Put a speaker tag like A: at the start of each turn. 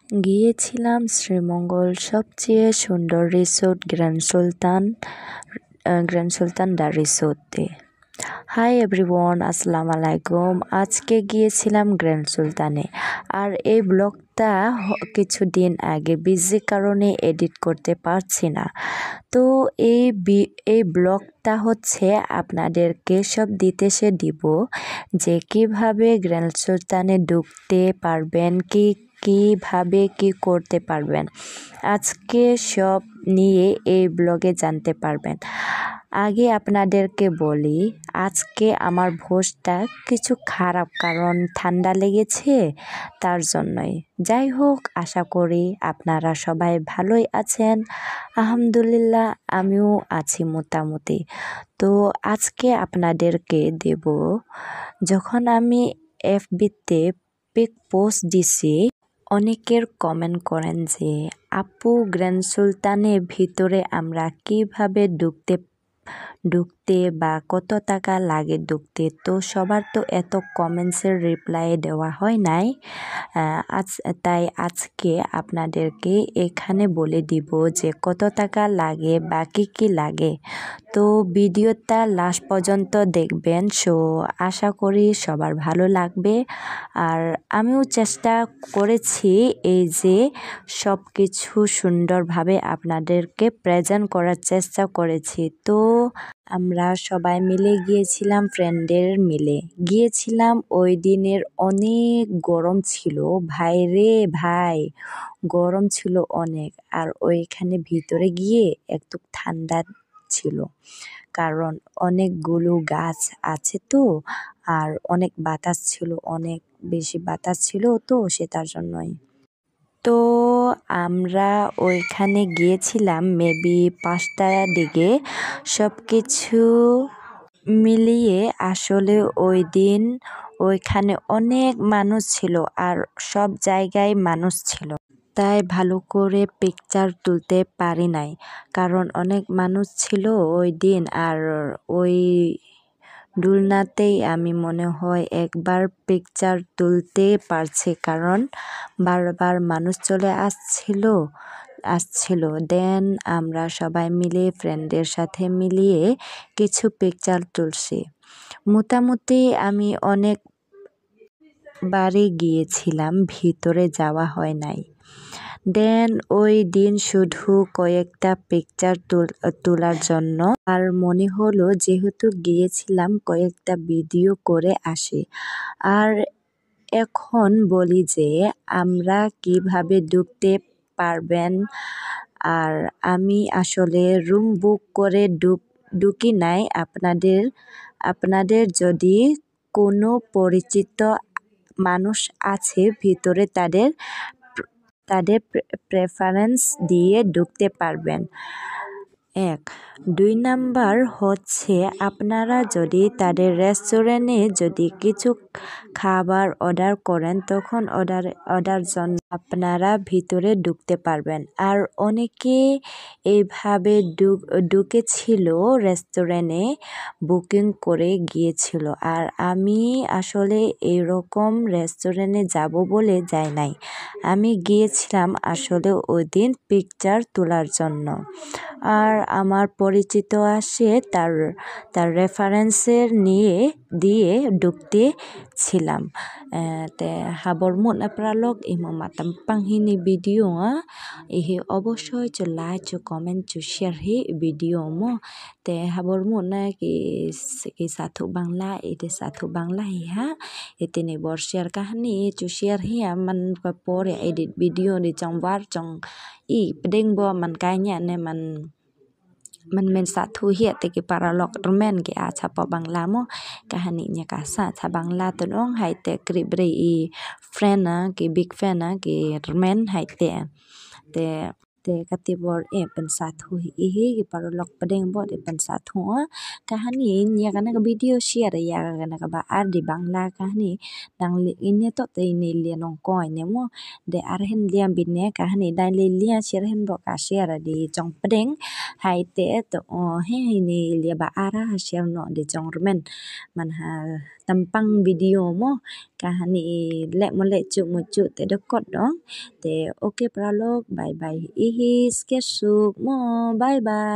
A: গিয়েছিলাম শ্রীমঙ্গল সবচেয়ে সুন্দর রিসোর্ট গ্র্যান্ড সুলতান দ্য রিসোর্টে। হাই এভরিওয়ান, আসসালামু আলাইকুম। আজকে গিয়েছিলাম গ্র্যান্ড সুলতানে। আর এই ব্লগটা কিছুদিন আগে বিজি কারণে এডিট করতে পারছি না। তো এই ব্লগটা হচ্ছে আপনাদেরকে সব ডিটেইলসে দিব যে কিভাবে গ্র্যান্ড সুলতানে ঢুকতে পারবেন, কিভাবে কি করতে পারবেন। আজকে সব নিয়ে এই ব্লগে জানতে পারবেন। আগে আপনাদেরকে বলি, আজকে আমার ভয়েসটা কিছু খারাপ, কারণ ঠান্ডা লেগেছে, তার জন্যই। যাই হোক, আশা করি আপনারা সবাই ভালোই আছেন। আলহামদুলিল্লাহ, আমিও আছি মোটামুটি। তো আজকে আপনাদেরকে দেব, যখন আমি এফবিতে পিক পোস্ট দিছি, অনেকের কমেন্ট করেন যে আপু, গ্র্যান্ড সুলতানের ভিতরে আমরা কিভাবে ঢুকতে বা কত টাকা লাগে ঢুকতে। তো সবার তো এত কমেন্টসের রিপ্লাই দেওয়া হয় নাই। তাই আজকে আপনাদেরকে এখানে বলে দিব যে কত টাকা লাগে বা কি লাগে। তো ভিডিওটা লাস্ট পর্যন্ত দেখবেন। সো আশা করি সবার ভালো লাগবে। আর আমিও চেষ্টা করেছি এই যে সব কিছু সুন্দরভাবে আপনাদেরকে প্রেজেন্ট করার চেষ্টা করেছি। তো আমরা সবাই মিলে গিয়েছিলাম, ফ্রেন্ডদের মিলে গিয়েছিলাম। ওই দিনের অনেক গরম ছিল, ভাই রে ভাই, গরম ছিল অনেক। আর ওইখানে ভিতরে গিয়ে একটু ঠান্ডা ছিল, কারণ অনেকগুলো গাছ আছে তো, আর অনেক বাতাস ছিল, অনেক বেশি বাতাস ছিল, তো সেটার জন্যই। তো আমরা ওইখানে গিয়েছিলাম মেবি 5টার দিকে। সব কিছু মিলিয়ে আসলে ওই দিন ওইখানে অনেক মানুষ ছিল, আর সব জায়গায় মানুষ ছিল, তাই ভালো করে পিকচার তুলতে পারি নাই, কারণ অনেক মানুষ ছিল ওই দিন। আর ওই দুলনাতেই আমি মনে হয় একবার পিকচার তুলতে পারছি, কারণ বারবার মানুষ চলে আসছিল। দেন আমরা সবাই মিলে ফ্রেন্ডদের সাথে মিলিয়ে কিছু পিকচার তুলছি। মোটামুটি আমি অনেক বারে গিয়েছিলাম, ভিতরে যাওয়া হয় নাই। দেন ওই দিন শুধু কয়েকটা পিকচার তোলার জন্য আর মনে হলো যেহেতু গিয়েছিলাম কয়েকটা ভিডিও করে আসি। আর এখন বলি যে আমরা কিভাবে ঢুকতে পারবেন। আর আমি আসলে রুম বুক করে ঢুকি নাই। আপনাদের যদি কোনো পরিচিত মানুষ আছে ভিতরে, তাদের প্রেফারেন্স দিয়ে ঢুকতে পারবেন। 1, 2 নাম্বার হচ্ছে আপনারা যদি তাদের রেস্টুরেন্টে যদি কিছু খাবার অর্ডার করেন, তখন অর্ডার জন্য আপনারা ভিতরে ঢুকতে পারবেন। আর অনেকে এইভাবে ঢুকেছিল, রেস্টুরেন্টে বুকিং করে গিয়েছিল। আর আমি আসলে এরকম রেস্টুরেন্টে যাব বলে যাই নাই। আমি গিয়েছিলাম আসলে ওই দিন পিকচার তোলার জন্য। আর আমার পরিচিত আসে, তার রেফারেন্সের দিয়ে ঢুকতে ছিলাম। Te habor mo na pralog imo matampang hini video ihi অবশ্যই cho like cho comment cho share hi video mo. Te habor mo na ki sathu bangla ite sathu bangla hi ha. Ite ni bor share kahani cho share hi man pore edit video ni trong war trong pedeng bo man kanya ne man men sathu hi te ki paralog remen ki acha pa bangla mo kahani nya kasa cha bangla tonong hai te kribre I friend ki big fan ki remen hai te katibor pen sathu hi ki paralog pedeng bo de pen sathu kahani nya kana ka video share ya kana ka ba ar di bangla kahani dang ini to te ni le nong koi ne mo de ar hen liam bin ne kahani dai le lia share hen bo ka share di trong pedeng hai te to he ni le ba ara share no de trong remen man ha tampang video mo kahani lek mo lek cuk te dekot dong te oke pralog bye bye ihis kesuk mo bye bye.